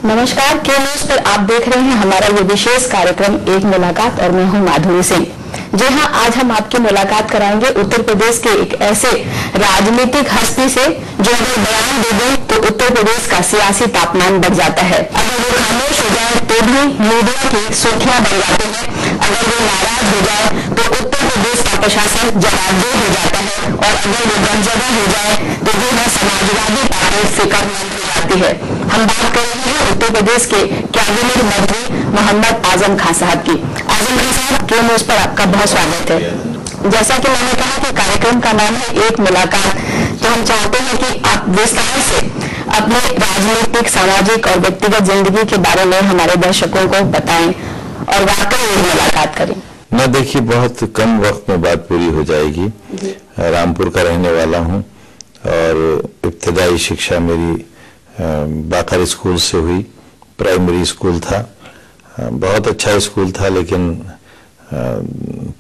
नमस्कार, के न्यूज पर आप देख रहे हैं हमारा ये विशेष कार्यक्रम एक मुलाकात और मैं हूं माधुरी सिंह। जी हां, आज हम आपकी मुलाकात कराएंगे उत्तर प्रदेश के एक ऐसे राजनीतिक हस्ती से जो अगर बयान दे दें तो उत्तर प्रदेश का सियासी तापमान बढ़ जाता है। अगर वो खामोश हो जाए तो भी मीडिया की सुर्खियां बन जाती है। अगर वो नाराज हो जाए तो उत्तर प्रदेश का प्रशासन जवाबदेह हो जाता है और अगर वो गमजदा हो जाए तो वो है समाजवादी पार्टी फिक्रमंद हो जाती है। हम बात कर रहे हैं उत्तर प्रदेश के कैबिनेट मंत्री मोहम्मद आजम खान साहब की। आजम खान साहब, के न्यूज पर आपका बहुत स्वागत है। जैसा कि मैंने कहा कि कार्यक्रम का नाम है एक मुलाकात, तो हम चाहते हैं कि आप विस्तार से अपने राजनीतिक, सामाजिक और व्यक्तिगत जिंदगी के बारे में हमारे दर्शकों को बताएं और वाकई एक मुलाकात करें। मैं देखिए, बहुत कम वक्त में बात पूरी हो जाएगी। रामपुर का रहने वाला हूँ और इब्तदाई शिक्षा मेरी बाकर स्कूल से हुई। प्राइमरी स्कूल था, बहुत अच्छा स्कूल था, लेकिन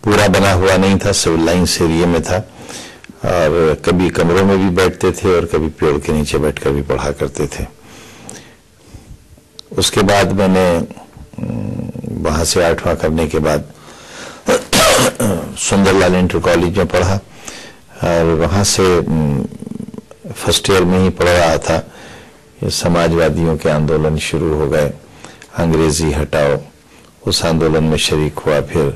पूरा बना हुआ नहीं था, सिविल लाइन्स एरिया में था और कभी कमरों में भी बैठते थे और कभी पेड़ के नीचे बैठकर भी पढ़ा करते थे। उसके बाद मैंने वहां से 8वां करने के बाद सुंदरलाल इंटर कॉलेज में पढ़ा और वहां से फर्स्ट ईयर में ही पढ़ रहा था। ये समाजवादियों के आंदोलन शुरू हो गए, अंग्रेजी हटाओ, उस आंदोलन में शरीक हुआ। फिर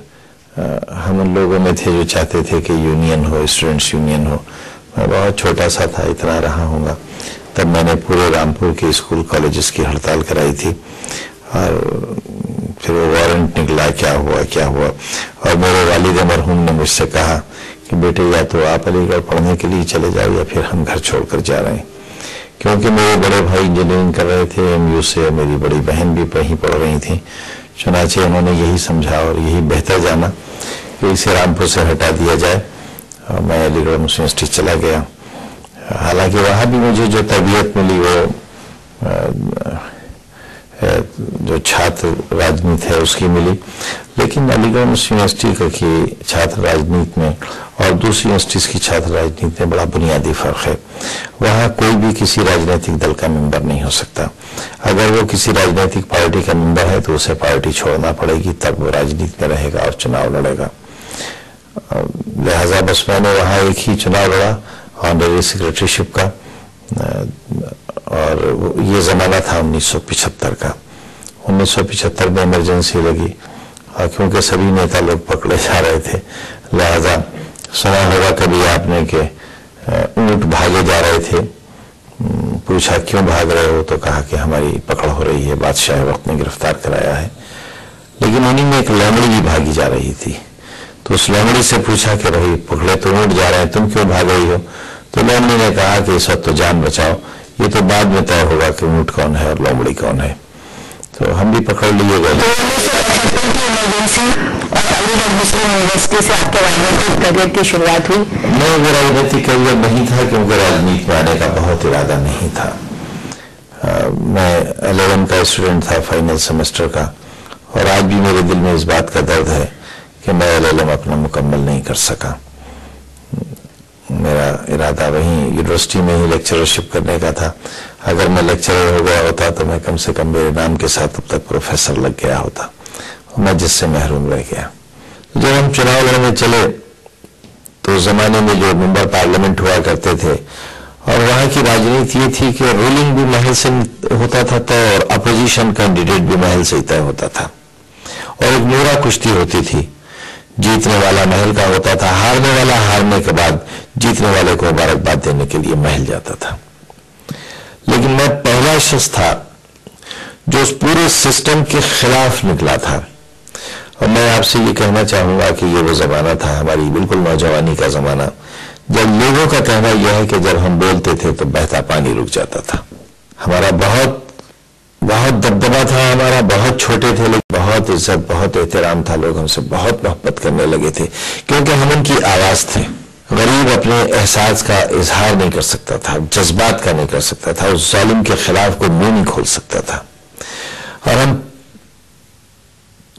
हम उन लोगों में थे जो चाहते थे कि यूनियन हो, स्टूडेंट्स यूनियन हो। मैं बहुत छोटा सा था, इतना रहा होगा। तब मैंने पूरे रामपुर के स्कूल कॉलेजेस की हड़ताल कराई थी और फिर वो वारंट निकला, क्या हुआ। और मेरे वालिद मरहूम ने मुझसे कहा कि बेटे, या तो आप अलीगढ़ पढ़ने के लिए चले जाओ या फिर हम घर छोड़कर जा रहे हैं। क्योंकि मेरे बड़े भाई इंजीनियरिंग कर रहे थे MU से, मेरी बड़ी बहन भी वहीं पढ़ रही थी। चुनाचे उन्होंने यही समझा और यही बेहतर जाना कि इसे रामपुर से हटा दिया जाए और मैं अलीगढ़ मुस्लिम यूनिवर्सिटी चला गया। हालांकि वहाँ भी मुझे जो तरबियत मिली वो जो छात्र राजनीति है उसकी मिली, लेकिन अलीगढ़ मुस्लिम यूनिवर्सिटी की छात्र राजनीति में और दूसरी यूनिवर्सिटीज की छात्र राजनीति में बड़ा बुनियादी फर्क है। वहाँ कोई भी किसी राजनीतिक दल का मेंबर नहीं हो सकता। अगर वो किसी राजनीतिक पार्टी का मेंबर है तो उसे पार्टी छोड़ना पड़ेगी, तब वो राजनीति में रहेगा और चुनाव लड़ेगा। लिहाजा बस मैंने वहाँ एक ही चुनाव लड़ा, ऑनरेरी सेक्रेटरीशिप का, और ये जमाना था 1975 का। 1975 में इमरजेंसी लगी और क्योंकि सभी नेता लोग पकड़े जा रहे थे, लिहाजा सुना होगा कभी आपने कि ऊंट भागे जा रहे थे। पूछा क्यों भाग रहे हो, तो कहा कि हमारी पकड़ हो रही है, बादशाह वक्त ने गिरफ्तार कराया है। लेकिन उन्हीं में एक लोमड़ी भी भागी जा रही थी, तो उस लोमड़ी से पूछा कि भाई पकड़े तो ऊंट जा रहे हैं, तुम क्यों भाग रही हो? तो लोमड़ी ने कहा कि इस वक्त तो जान बचाओ, ये तो बाद में तय होगा कि ऊंट कौन है और लोमड़ी कौन है। तो हम भी पकड़ लिए गए। यूनिवर्सिटी से आपके राजनीतिक करियर की शुरुआत हुई? नहीं, वो राजनीतिक करियर नहीं था क्योंकि राजनीति में आने का बहुत इरादा नहीं था। मैं 11 का स्टूडेंट था, फाइनल सेमेस्टर का, और आज भी मेरे दिल में इस बात का दर्द है कि मैं LLM अपना मुकम्मल नहीं कर सका। मेरा इरादा वहीं यूनिवर्सिटी में ही लेक्चरशिप करने का था। अगर मैं लेक्चरर हो गया होता तो मैं कम से कम मेरे नाम के साथ अब तक प्रोफेसर लग गया होता, मैं जिससे महरूम रह गया। जब हम चुनाव लड़ने चले तो उस जमाने में जो मेंबर पार्लियामेंट हुआ करते थे और वहां की राजनीति ये थी कि रूलिंग भी महल से होता था तो और अपोजिशन कैंडिडेट भी महल से ही तय होता था और एक नूरा कुश्ती होती थी। जीतने वाला महल का होता था, हारने वाला हारने के बाद जीतने वाले को मुबारकबाद देने के लिए महल जाता था। लेकिन मैं पहला शख्स था जो उस पूरे सिस्टम के खिलाफ निकला था। और मैं आपसे ये कहना चाहूंगा कि ये वो जमाना था, हमारी बिल्कुल नौजवानी का जमाना, जब लोगों का कहना यह है कि जब हम बोलते थे तो बहता पानी रुक जाता था। हमारा बहुत दबदबा था, हमारा बहुत छोटे थे लेकिन बहुत इज्जत, बहुत एहतराम था। लोग हमसे बहुत मोहब्बत करने लगे थे क्योंकि हम उनकी आवाज थे। गरीब अपने एहसास का इजहार नहीं कर सकता था, जज्बात का नहीं कर सकता था, उस जालिम के खिलाफ कोई मुंह नहीं खोल सकता था। और हम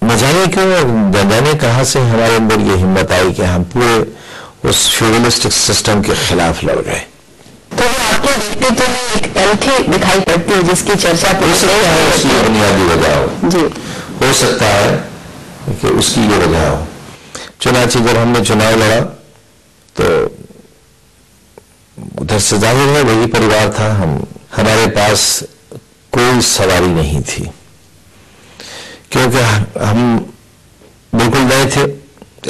न जाने क्यों, न जाने कहां से हमारे अंदर ये हिम्मत आई कि हम पूरे उस फ्यूडलिस्टिक सिस्टम के खिलाफ लड़ गए। तो वो आपके नेतृत्व में एक एल्थी दिखाई पड़ती है जिसकी चर्चा हो सकता है उसकी बुनियादी वजह हो जी, हो सकता है कि उसकी ये वजह हो। चुनाची जब हमने चुनाव लड़ा तो उधर से जाहिर है वही परिवार था, हमारे पास कोई सवारी नहीं थी क्योंकि हम बिल्कुल नए थे,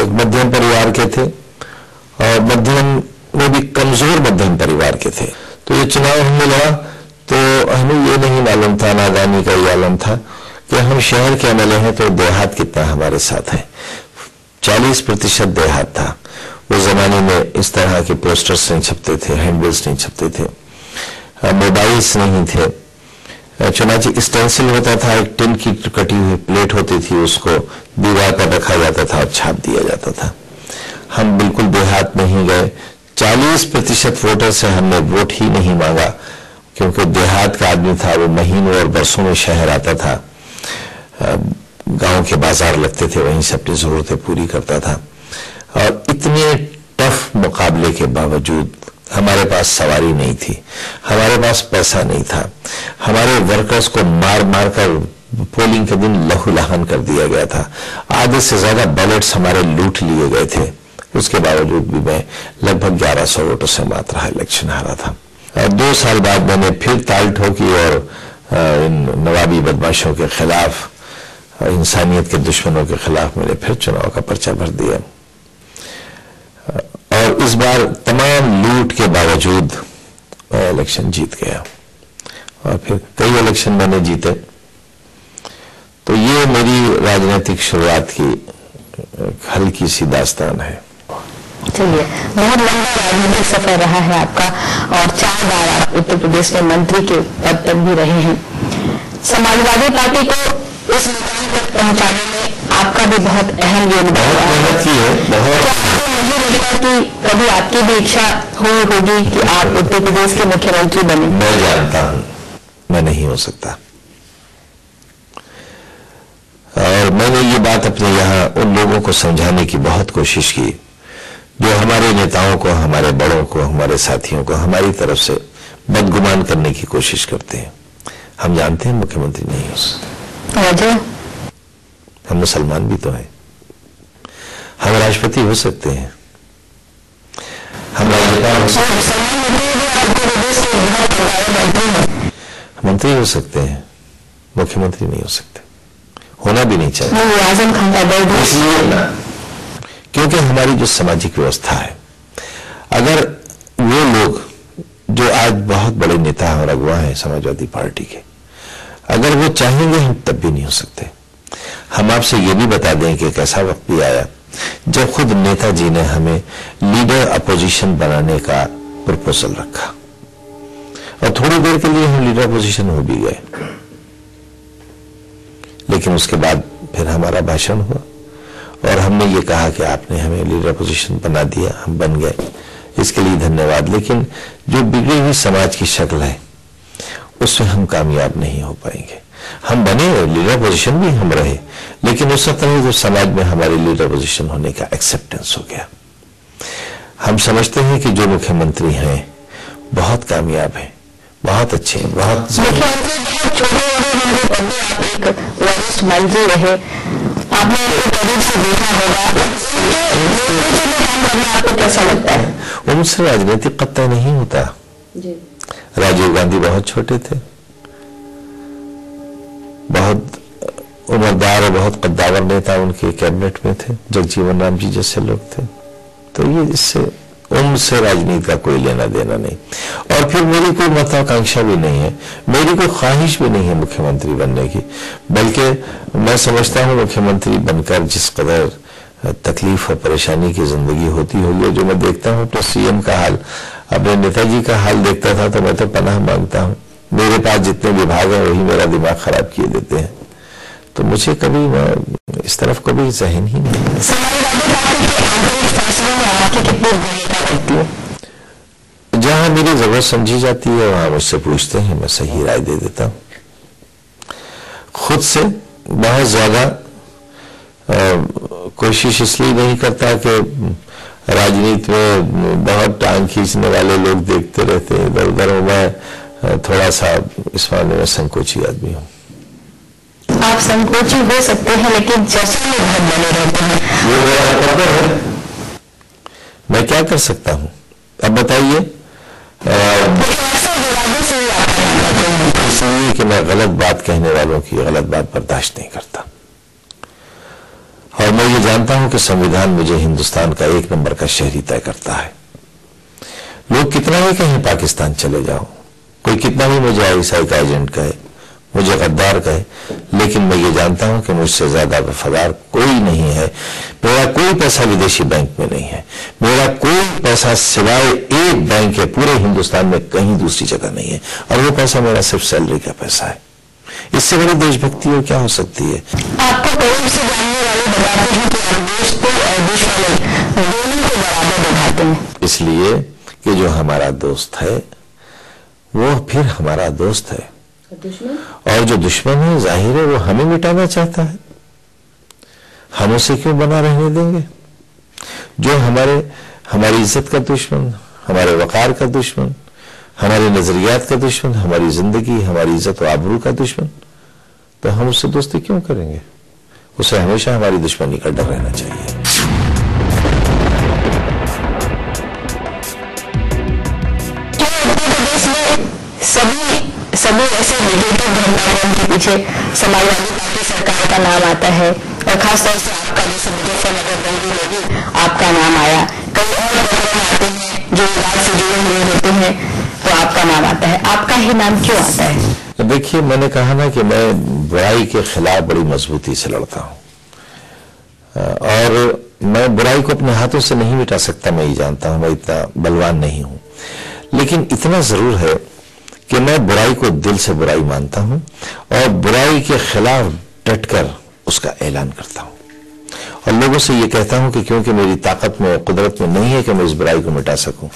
एक मध्यम परिवार के थे और मध्यम में भी कमजोर मध्यम परिवार के थे। तो ये चुनाव हमने लड़ा तो हमें ये नहीं मालूम था, नादानी का ये आलम था कि हम शहर के एमएलए हैं तो देहात कितना हमारे साथ है। 40% देहात था। उस जमाने में इस तरह के पोस्टर्स नहीं छपते थे, हैंडबिल्स नहीं छपते थे, मोबाइल्स नहीं थे। चुनाची स्टेंसिल होता था, एक टिन की कटी हुई प्लेट होती थी, उसको दीवार पर रखा जाता था और छाप दिया जाता था। हम बिल्कुल देहात नहीं गए। 40% वोटर से हमने वोट ही नहीं मांगा क्योंकि देहात का आदमी था, वो महीनों और बरसों में शहर आता था, गांव के बाजार लगते थे, वहीं से अपनी जरूरतें पूरी करता था। और इतने टफ मुकाबले के बावजूद हमारे पास सवारी नहीं थी, हमारे पास पैसा नहीं था, हमारे वर्कर्स को मार मार कर पोलिंग के दिन लहूलुहान कर दिया गया था, आधे से ज्यादा बैलेट्स हमारे लूट लिए गए थे। उसके बावजूद भी मैं लगभग 1100 वोटों से मात्र इलेक्शन हारा था। 2 साल बाद मैंने फिर ताल ठोकी और इन नवाबी बदमाशों के खिलाफ, इंसानियत के दुश्मनों के खिलाफ मैंने फिर चुनाव का पर्चा भर दिया और इस बार तमाम लूट के बावजूद मैं इलेक्शन जीत गया और फिर कई इलेक्शन मैंने जीते। तो ये मेरी राजनीतिक शुरुआत की हल्की सी दास्तान है। चलिए, बहुत लंबा राजनीतिक सफर रहा है आपका और 4 बार आप उत्तर प्रदेश में मंत्री के पद पर भी रहे हैं। समाजवादी पार्टी को इस मुकाम तक पहुंचाने में आपका भी बहुत अहम योगदान रहा है। मुझे लगता कि कभी आपकी भी इच्छा हुई होगी कि आप उत्तर प्रदेश के मुख्यमंत्री बने? मैं जानता हूं मैं नहीं हो सकता और मैंने ये बात अपने यहाँ उन लोगों को समझाने की बहुत कोशिश की जो हमारे नेताओं को, हमारे बड़ों को, हमारे साथियों को हमारी तरफ से बदगुमान करने की कोशिश करते हैं। हम जानते हैं मुख्यमंत्री नहीं हो सकते, हम मुसलमान भी तो हैं, हम राष्ट्रपति हो सकते हैं, हम राज्यपाल हो सकते हैं, मंत्री हो सकते हैं, मुख्यमंत्री नहीं हो सकते, होना भी नहीं चाहिए। आजम खान का दर्द इसलिए क्योंकि हमारी जो सामाजिक व्यवस्था है, अगर वो लोग जो आज बहुत बड़े नेता और अगुवा हैं समाजवादी पार्टी के, अगर वो चाहेंगे हम तब भी नहीं हो सकते। हम आपसे ये भी बता दें कि एक ऐसा वक्त भी आया जब खुद नेताजी ने हमें लीडर अपोजिशन बनाने का प्रपोजल रखा और थोड़ी देर के लिए हम लीडर अपोजिशन हो भी गए, लेकिन उसके बाद फिर हमारा भाषण हुआ और हमने ये कहा कि आपने हमें लीडर पोजीशन बना दिया, हम बन गए, इसके लिए धन्यवाद। लेकिन जो बिगड़ी हुई समाज की शक्ल है उसमें हम कामयाब नहीं हो पाएंगे। हम बने, लीडर पोजीशन भी हम रहे, लेकिन उस वक्त जो समाज में हमारी लीडर पोजीशन होने का एक्सेप्टेंस हो गया। हम समझते हैं कि जो मुख्यमंत्री हैं बहुत कामयाब हैं, बहुत अच्छे हैं, बहुत मंत्री रहे, आपने करीब से देखा होगा, आपको कैसा लगता है? उनसे राजनीतिक कत्ता नहीं होता जी। राजीव गांधी बहुत छोटे थे, बहुत उम्रदार और बहुत कद्दावर नेता उनके कैबिनेट में थे, जगजीवन राम जी जैसे लोग थे। तो ये इससे उनसे राजनीति का कोई लेना देना नहीं। और फिर मेरी कोई महत्वाकांक्षा भी नहीं है, मेरी कोई ख्वाहिश भी नहीं है मुख्यमंत्री बनने की, बल्कि मैं समझता हूं मुख्यमंत्री बनकर जिस कदर तकलीफ और परेशानी की जिंदगी होती होगी, जो मैं देखता हूं तो सीएम का हाल, अपने नेताजी का हाल देखता था तो मैं तो पनाह मांगता हूं। मेरे पास जितने विभाग हैं वही मेरा दिमाग खराब किए देते हैं, तो मुझे कभी मैं इस तरफ कभी जहन ही नहीं। जहां मेरी जरूरत समझी जाती है वहां मुझसे पूछते हैं, मैं सही राय दे देता हूं। खुद से बहुत ज्यादा कोशिश इसलिए नहीं करता कि राजनीति में बहुत टांग खींचने वाले लोग देखते रहते हैं इधर उधर। मैं थोड़ा सा इस मामले में संकोची आदमी हूँ। आप संकोची हो सकते हैं, लेकिन चर्चा में बहुत बने रहते हैं। ये मेरा कर्तव्य है, मैं क्या कर सकता हूँ? अब बताइए। इसलिए कि मैं गलत बात कहने वालों की गलत बात बर्दाश्त नहीं करता, और मैं ये जानता हूं कि संविधान मुझे हिंदुस्तान का 1 नंबर का शहरी तय करता है। लोग कितना ही कहें पाकिस्तान चले जाओ, कोई कितना भी मुझे आईएसआई का एजेंट कहे, मुझे गद्दार कहे, लेकिन मैं ये जानता हूं कि मुझसे ज्यादा वफादार कोई नहीं है। मेरा कोई पैसा विदेशी बैंक में नहीं है, मेरा कोई पैसा सिवाय एक बैंक है पूरे हिंदुस्तान में कहीं दूसरी जगह नहीं है, और वो पैसा मेरा सिर्फ सैलरी का पैसा है। इससे बड़ी देशभक्ति और क्या हो सकती है? आपको करीब से जानने वाले बताते हैं कि आप देश को और दुश्मन दोनों को बराबर निभाते हैं। इसलिए कि जो हमारा दोस्त है वो फिर हमारा दोस्त है, और जो दुश्मन है जाहिर है वो हमें मिटाना चाहता है। हम उसे क्यों बना रहने देंगे? जो हमारी इज्जत का दुश्मन, हमारे वकार का दुश्मन, हमारे नजरियात का दुश्मन, हमारी जिंदगी, हमारी इज्जत और आबरू का दुश्मन, तो हम उससे दोस्ती क्यों करेंगे? उसे हमेशा हमारी दुश्मनी का डर रहना चाहिए। सभी ऐसे नेगेटिव घटनाओं के पीछे समाजवादी पार्टी सरकार का नाम आता है, और खासतौर से आपका, जैसे मुजफ्फरनगर में भी आपका नाम आया, कई और घटना आते हैं जो विवाद से जुड़े हुए होते हैं तो आपका नाम आता है। आपका ही नाम क्यों आता है? देखिए, मैंने कहा ना कि मैं बुराई के खिलाफ बड़ी मजबूती से लड़ता हूं, और मैं बुराई को अपने हाथों से नहीं मिटा सकता, मैं ये जानता हूं, मैं इतना बलवान नहीं हूं, लेकिन इतना जरूर है कि मैं बुराई को दिल से बुराई मानता हूं और बुराई के खिलाफ डटकर उसका ऐलान करता हूं, और लोगों से ये कहता हूं कि क्योंकि मेरी ताकत में, कुदरत में नहीं है कि मैं इस बुराई को मिटा सकूं,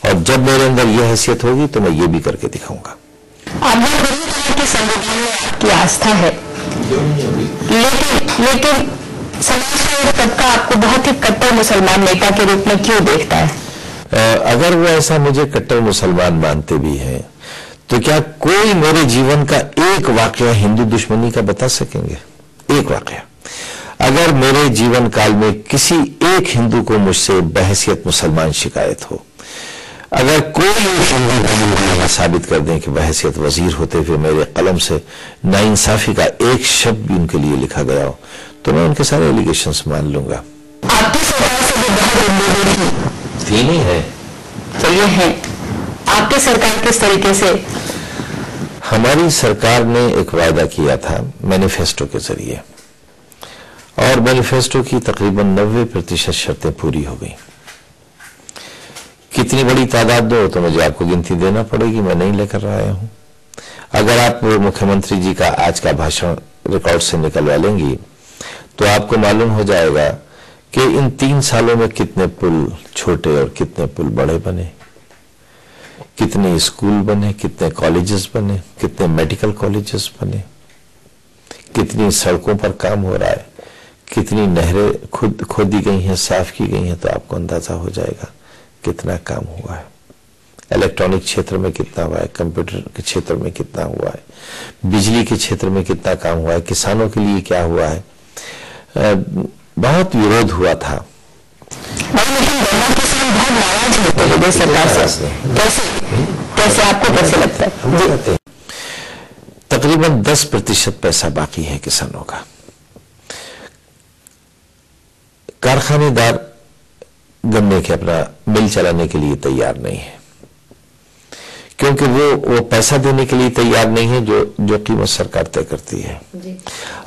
और जब मेरे अंदर यह हैसियत होगी तो मैं ये भी करके दिखाऊंगा। आपने संविधान में आपकी आस्था है, लेकिन समाज का एक तबका आपको बहुत ही कट्टर मुसलमान नेता के रूप में क्यों देखता है? अगर वो ऐसा मुझे कट्टर मुसलमान मानते भी हैं तो क्या कोई मेरे जीवन का एक वाकया हिंदू दुश्मनी का बता सकेंगे? एक वाकया अगर मेरे जीवन काल में किसी एक हिंदू को मुझसे बहैसियत मुसलमान शिकायत हो, अगर कोई हिंदू साबित कर दें कि बहैसियत वजीर होते हुए मेरे कलम से नाइंसाफी का एक शब्द भी उनके लिए लिखा गया हो, तो मैं उनके सारे एलिगेशंस मान लूंगा। आपकी सरकार से भी बहुत उम्मीदें थी नहीं है, तो ये है आपकी सरकार किस तरीके से? हमारी सरकार ने एक वायदा किया था मैनिफेस्टो के जरिए, और मैनिफेस्टो की तकरीबन 90% शर्तें पूरी हो गई। कितनी बड़ी तादाद दो तो मुझे आपको गिनती देना पड़ेगी, मैं नहीं लेकर आया हूं। अगर आप मुख्यमंत्री जी का आज का भाषण रिकॉर्ड से निकलवा लेंगी तो आपको मालूम हो जाएगा कि इन 3 सालों में कितने पुल छोटे और कितने पुल बड़े बने, कितने स्कूल बने, कितने कॉलेजेस बने, कितने मेडिकल कॉलेजेस बने, कितनी सड़कों पर काम हो रहा है, कितनी नहरें खोदी गई हैं, साफ की गई हैं, तो आपको अंदाजा हो जाएगा कितना काम हुआ है। इलेक्ट्रॉनिक क्षेत्र में कितना हुआ है, कंप्यूटर के क्षेत्र में कितना हुआ है, बिजली के क्षेत्र में कितना काम हुआ है, किसानों के लिए क्या हुआ है। बहुत विरोध हुआ था, सरकार से। कैसे आपको कैसे लगता है? तकरीबन 10% पैसा बाकी है किसानों का। कारखानेदार गन्ने के अपना मिल चलाने के लिए तैयार नहीं है, क्योंकि वो पैसा देने के लिए तैयार नहीं है जो कीमत सरकार तय करती है।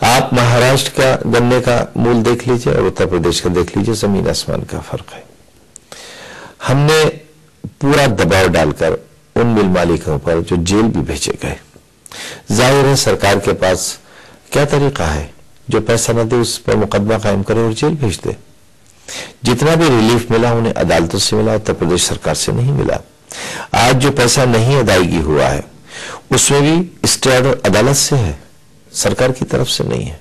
आप महाराष्ट्र का गन्ने का मूल देख लीजिए और उत्तर प्रदेश का देख लीजिए, जमीन आसमान का फर्क है। हमने पूरा दबाव डालकर उन मिल मालिकों पर जो जेल भी भेजे गए, जाहिर है सरकार के पास क्या तरीका है, जो पैसा न दे उस पर मुकदमा कायम करे और जेल भेज दे। जितना भी रिलीफ मिला उन्हें अदालतों से मिला, उत्तर प्रदेश सरकार से नहीं मिला। आज जो पैसा नहीं अदायगी हुआ है उसमें भी स्टे ऑर्डर अदालत से है, सरकार की तरफ से नहीं है।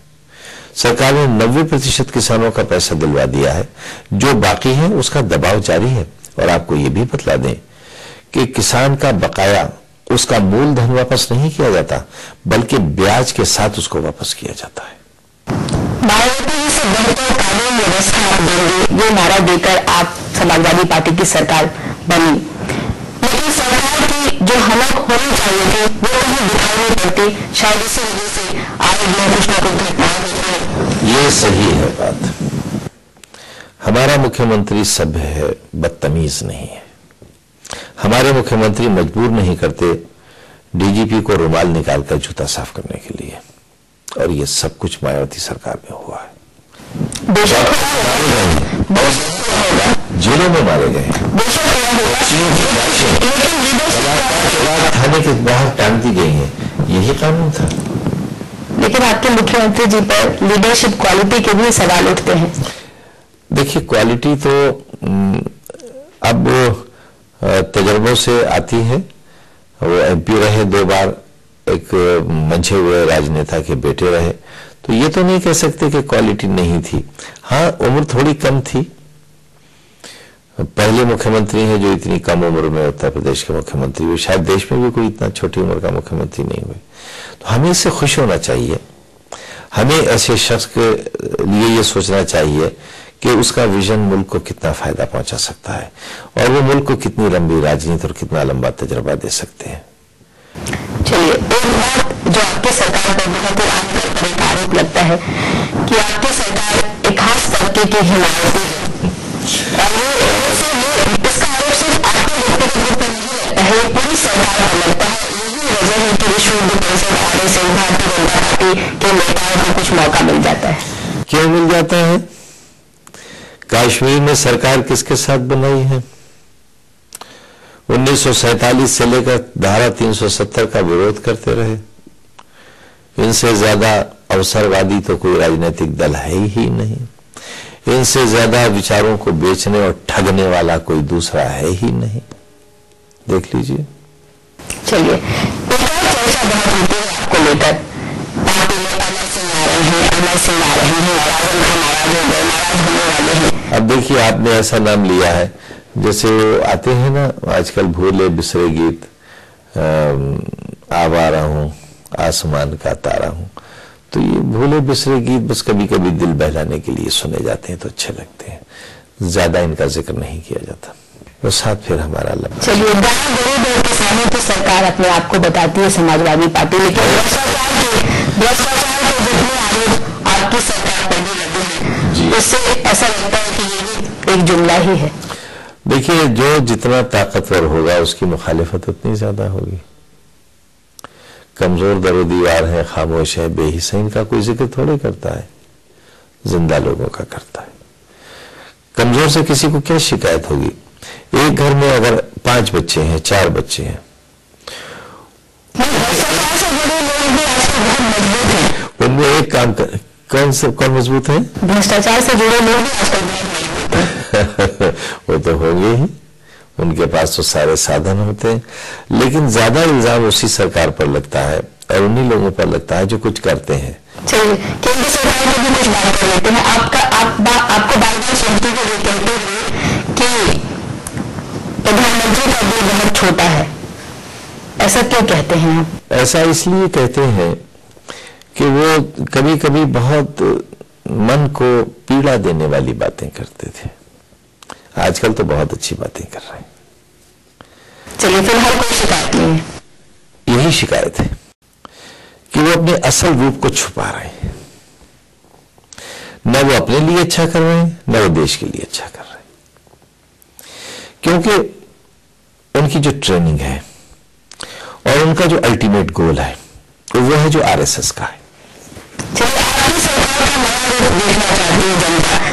सरकार ने 90% किसानों का पैसा दिलवा दिया है। जो बाकी है उसका दबाव जारी है। और आपको ये भी बतला दें कि किसान का बकाया, उसका मूलधन वापस नहीं किया जाता, बल्कि ब्याज के साथ उसको वापस किया जाता है। मायावती से बेहतर कानून व्यवस्था देंगे, ये नारा देकर आप समाजवादी पार्टी की सरकार बनी, लेकिन सरकार की जो हलक होनी चाहिए थी वो कहीं दिखाई नहीं पड़ती। शायद इसी वजह से आए दिन कुछ न कुछ घटनाएं होती हैं। ये सही है बात। हमारा मुख्यमंत्री सभ्य है, बदतमीज नहीं है। हमारे मुख्यमंत्री मजबूर नहीं करते डीजीपी को रुमाल निकालकर जूता साफ करने के लिए, और ये सब कुछ मायावती सरकार में हुआ है। जेलों में मारे गए, थाने के बाहर टांग दी गई है, यही कानून था। लेकिन आपके मुख्यमंत्री जी पर लीडरशिप क्वालिटी के भी सवाल उठते हैं। देखिए, क्वालिटी तो अब तजर्बों से आती है। वो एमपी रहे 2 बार, एक मंझे हुए राजनेता के बेटे रहे, तो ये तो नहीं कह सकते कि क्वालिटी नहीं थी। हाँ, उम्र थोड़ी कम थी। पहले मुख्यमंत्री हैं जो इतनी कम उम्र में उत्तर प्रदेश के मुख्यमंत्री हुए। शायद देश में भी कोई इतना छोटी उम्र का मुख्यमंत्री नहीं हुए। तो हमें इससे खुश होना चाहिए। हमें ऐसे शख्स के लिए ये सोचना चाहिए कि उसका विजन मुल्क को कितना फायदा पहुंचा सकता है, और वो मुल्क को कितनी लंबी राजनीति और कितना लंबा तजुर्बा दे सकते हैं। चलिए, एक बात जो आपकी सरकार पर बहुत ही आमतौर पर एक आरोप लगता है कि आपकी सरकार एक खास तबके की हिमायती है, और इसका आरोप सिर्फ आपके व्यक्तिगत पर नहीं लगता है, पूरी सरकार पर लगता है। यही वजह है कि विश्व हिंदू परिषद आने से भारतीय जनता पार्टी के नेताओं को कुछ मौका मिल जाता है। क्यों मिल जाता है? कश्मीर में सरकार किसके साथ बनाई है? 1947 से लेकर धारा 370 का विरोध करते रहे। इनसे ज्यादा अवसरवादी तो कोई राजनीतिक दल है ही नहीं। इनसे ज्यादा विचारों को बेचने और ठगने वाला कोई दूसरा है ही नहीं। देख लीजिए। चलिए, चर्चा बहुत होती है आपको लेकर। पार्टी में अमर सिंह आ रहे हैं, अमर सिंह आ रहे हैं, आजम खान नाराज हो गए, नाराज होने वाले हैं। अब देखिए, आपने ऐसा नाम लिया है जैसे वो आते हैं ना आजकल भूले बिसरे गीत, आवारा हूं, आसमान का तारा हूं। तो ये भूले बिसरे गीत बस कभी कभी दिल बहलाने के लिए सुने जाते हैं तो अच्छे लगते हैं, ज्यादा इनका जिक्र नहीं किया जाता। वो साथ फिर हमारा लग। चलिए, गरीब और किसानों की सरकार अपने आप को बताती है समाजवादी पार्टी, लेकिन भ्रष्टाचार के जितने आरोप आपकी सरकार पर भी लगे हैं, उससे ऐसा लगता है कि ये एक जुमला ही है। देखिए, जो जितना ताकतवर होगा उसकी मुखालिफत उतनी ज्यादा होगी। कमजोर दरो दीवार है, खामोश है, बेहिस है, इनका कोई जिक्र थोड़े करता है, जिंदा लोगों का करता है। कमजोर से किसी को क्या शिकायत होगी? एक घर में अगर 5 बच्चे हैं, 4 बच्चे हैं, उनमें एक काम कर, कौन मजबूत है? भ्रष्टाचार से जुड़े लोग भी वो तो होंगे ही, उनके पास तो सारे साधन होते हैं। लेकिन ज्यादा इल्जाम उसी सरकार पर लगता है और उन्हीं लोगों पर लगता है जो कुछ करते हैं। चलिए, केंद्र सरकार में भी कुछ बात कर लेते हैं। आपको बार बार सुनते हुए कहते हैं कि प्रधानमंत्री का दिल बहुत छोटा है। ऐसा क्यों कहते हैं आप? ऐसा इसलिए कहते हैं कि वो कभी कभी बहुत मन को पीड़ा देने वाली बातें करते थे। आजकल तो बहुत अच्छी बातें कर रहे हैं। चलिए, फिलहाल कोई शिकायत नहीं है। यही शिकायत है कि वो अपने असल रूप को छुपा रहे हैं। न वो अपने लिए अच्छा कर रहे हैं, न वो देश के लिए अच्छा कर रहे हैं, क्योंकि उनकी जो ट्रेनिंग है और उनका जो अल्टीमेट गोल है वो है जो आरएसएस का है। चलिए, आपकी सरकार का नया रूप देखना चाहती है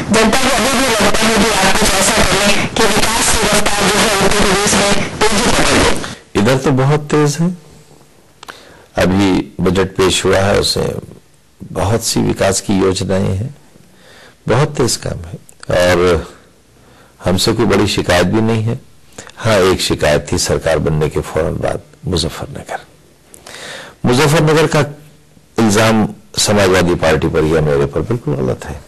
जनता को अभी भी लगता है कि आप कुछ ऐसा करें कि विकास की रफ्तार जो है उत्तर प्रदेश में तेजी पकड़े। इधर तो बहुत तेज है। अभी बजट पेश हुआ है, उसमें बहुत सी विकास की योजनाएं हैं, बहुत तेज काम है और हमसे कोई बड़ी शिकायत भी नहीं है। हाँ, एक शिकायत थी सरकार बनने के फौरन बाद मुजफ्फरनगर का इल्जाम समाजवादी पार्टी पर या मेरे पर बिल्कुल गलत है।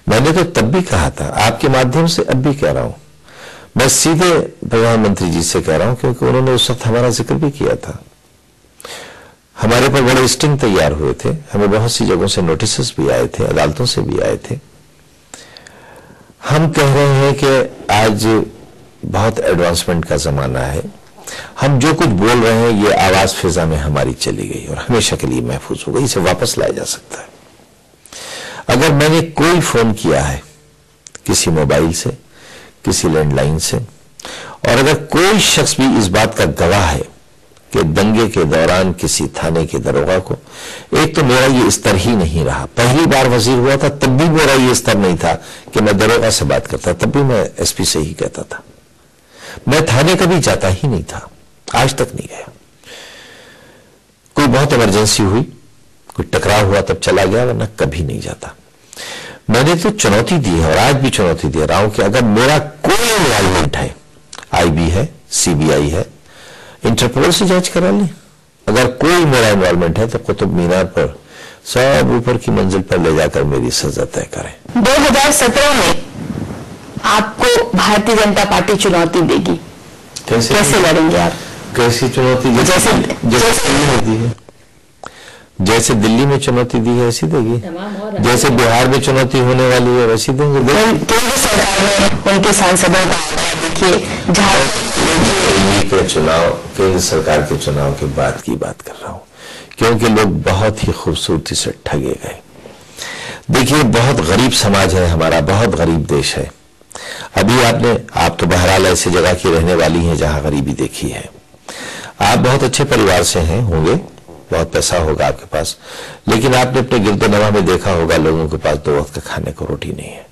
मैंने तो तब भी कहा था, आपके माध्यम से अब भी कह रहा हूं, मैं सीधे प्रधानमंत्री जी से कह रहा हूं, क्योंकि उन्होंने उस वक्त हमारा जिक्र भी किया था। हमारे पर बड़े स्टिंग तैयार हुए थे, हमें बहुत सी जगहों से नोटिस भी आए थे, अदालतों से भी आए थे। हम कह रहे हैं कि आज बहुत एडवांसमेंट का जमाना है, हम जो कुछ बोल रहे हैं ये आवाज फिजा में हमारी चली गई और हमेशा के लिए महफूज हो गई, इसे वापस लाया जा सकता है। अगर मैंने कोई फोन किया है किसी मोबाइल से, किसी लैंडलाइन से, और अगर कोई शख्स भी इस बात का गवाह है कि दंगे के दौरान किसी थाने के दरोगा को, एक तो मेरा ये स्तर ही नहीं रहा, पहली बार वजीर हुआ था तब भी मेरा ये स्तर नहीं था कि मैं दरोगा से बात करता, तब भी मैं एसपी से ही कहता था। मैं थाने कभी जाता ही नहीं था, आज तक नहीं गया। कोई बहुत इमरजेंसी हुई, कोई टकराव हुआ तब चला गया, वरना कभी नहीं जाता। मैंने तो चुनौती दी है और आज भी चुनौती दे रहा हूं कि अगर मेरा कोई इन्वॉल्वमेंट है, आईबी है, सीबीआई है, इंटरपोल से जांच करा लें। अगर कोई मेरा इन्वॉल्वमेंट है तो कुतुब मीनार पर सब ऊपर की मंजिल पर ले जाकर मेरी सजा तय करें। 2017 में आपको भारतीय जनता पार्टी चुनौती देगी, कैसे लड़ेंगे आप? कैसी चुनौती? जैसे होती है, जैसे दिल्ली में चुनौती दी है ऐसी देगी, जैसे बिहार में चुनौती होने वाली है वैसी देंगे। केंद्र सरकार में उनके सांसदों का देखिए, के चुनाव, केंद्र सरकार के चुनाव के बाद की बात कर रहा हूं, क्योंकि लोग बहुत ही खूबसूरती से ठगे गए। देखिए, बहुत गरीब समाज है हमारा, बहुत गरीब देश है। अभी आप तो बहरहाल ऐसी जगह की रहने वाली हैं जहां गरीबी देखी है। आप बहुत अच्छे परिवार से हैं, होंगे, बहुत पैसा होगा आपके पास, लेकिन आपने अपने गिरदोनवा में देखा होगा लोगों के पास 2 वक्त का खाने को रोटी नहीं है,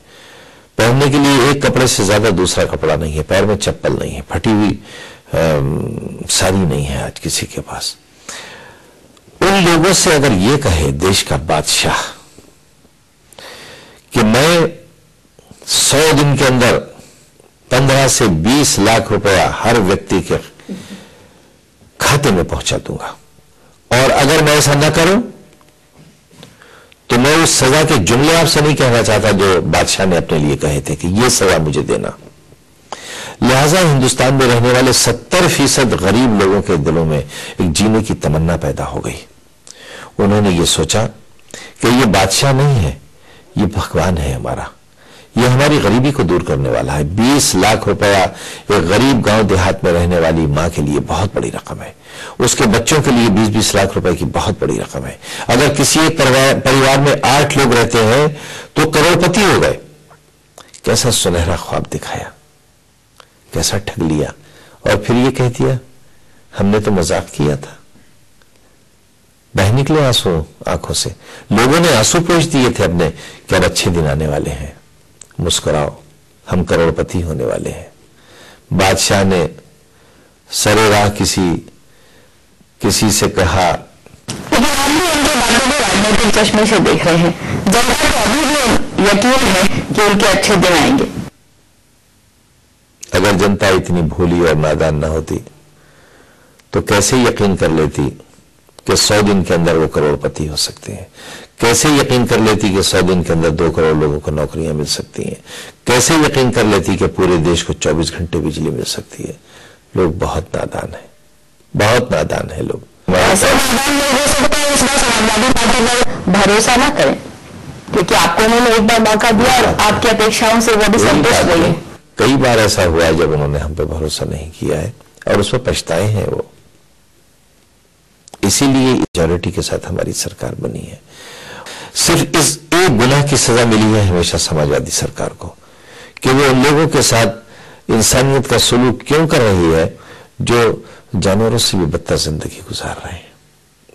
पहनने के लिए एक कपड़े से ज्यादा दूसरा कपड़ा नहीं है, पैर में चप्पल नहीं है, फटी हुई साड़ी नहीं है आज किसी के पास। उन लोगों से अगर ये कहे देश का बादशाह कि मैं 100 दिन के अंदर 15 से 20 लाख रुपया हर व्यक्ति के खाते में पहुंचा दूंगा, और अगर मैं ऐसा न करूं तो मैं उस सजा के जुमले आपसे नहीं कहना चाहता जो बादशाह ने अपने लिए कहे थे कि यह सजा मुझे देना। लिहाजा हिंदुस्तान में रहने वाले 70% गरीब लोगों के दिलों में एक जीने की तमन्ना पैदा हो गई। उन्होंने ये सोचा कि ये बादशाह नहीं है, ये भगवान है हमारा, ये हमारी गरीबी को दूर करने वाला है। 20 लाख रुपया एक गरीब गांव देहात में रहने वाली मां के लिए बहुत बड़ी रकम है, उसके बच्चों के लिए 20-20 लाख रुपए की बहुत बड़ी रकम है। अगर किसी एक परिवार में 8 लोग रहते हैं तो करोड़पति हो गए। कैसा सुनहरा ख्वाब दिखाया, कैसा ठग लिया, और फिर ये कह दिया हमने तो मजाक किया था। बह निकले आंसू आंखों से, लोगों ने आंसू पोंछ दिए थे अपने कि अब अच्छे दिन आने वाले हैं, मुस्कुराओ, हम करोड़पति होने वाले हैं। बादशाह ने सरेराह किसी से कहा, राजनीतिक चश्मे से देख रहे हैं, जनता को अभी भी यकीन है कि उनके अच्छे दिन आएंगे। अगर जनता इतनी भोली और नादान न होती तो कैसे यकीन कर लेती कि 100 दिन के अंदर वो करोड़पति हो सकते हैं? कैसे यकीन कर लेती कि 100 दिन के अंदर 2 करोड़ लोगों को नौकरियां मिल सकती हैं? कैसे यकीन कर लेती कि पूरे देश को 24 घंटे बिजली मिल सकती है? लोग बहुत नादान है, बहुत नादान है लोग। भरोसा ना करें, क्योंकि आपको उन्होंने एक बार मौका दिया और आपकी अपेक्षाओं से वो भी संतुष्ट हुए। कई बार ऐसा हुआ है जब उन्होंने हम पे भरोसा नहीं किया है और उस पर पछताए हैं वो। इसीलिए मेजॉरिटी के साथ हमारी सरकार बनी है। सिर्फ इस एक गुनाह की सजा मिली है हमेशा समाजवादी सरकार को कि वो उन लोगों के साथ इंसानियत का सलूक क्यों कर रही है जो जानवरों से भी बदतर जिंदगी गुजार रहे हैं।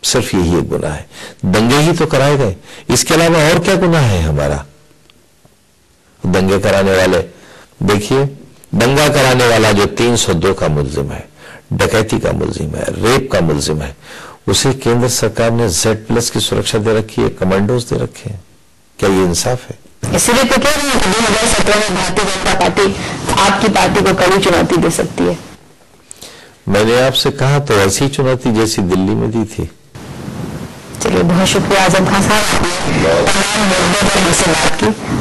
सिर्फ यही एक गुनाह है। दंगे ही तो कराए गए, इसके अलावा और क्या गुनाह है हमारा? दंगे कराने वाले, देखिए दंगा कराने वाला जो 302 का मुल्जिम है, डकैती का मुल्जिम है, रेप का मुल्जिम है, उसे केंद्र सरकार ने Z+ की सुरक्षा दे रखी है, कमांडोज दे रखे हैं। क्या ये इंसाफ है? इसलिए तो कह रहे हैं 2017 में भारतीय जनता पार्टी आपकी पार्टी को कड़ी चुनौती दे सकती है। मैंने आपसे कहा तो ऐसी चुनौती जैसी दिल्ली में दी थी। चलिए, बहुत शुक्रिया आजम खान साहब, तमाम मुद्दों पर हमसे बात की।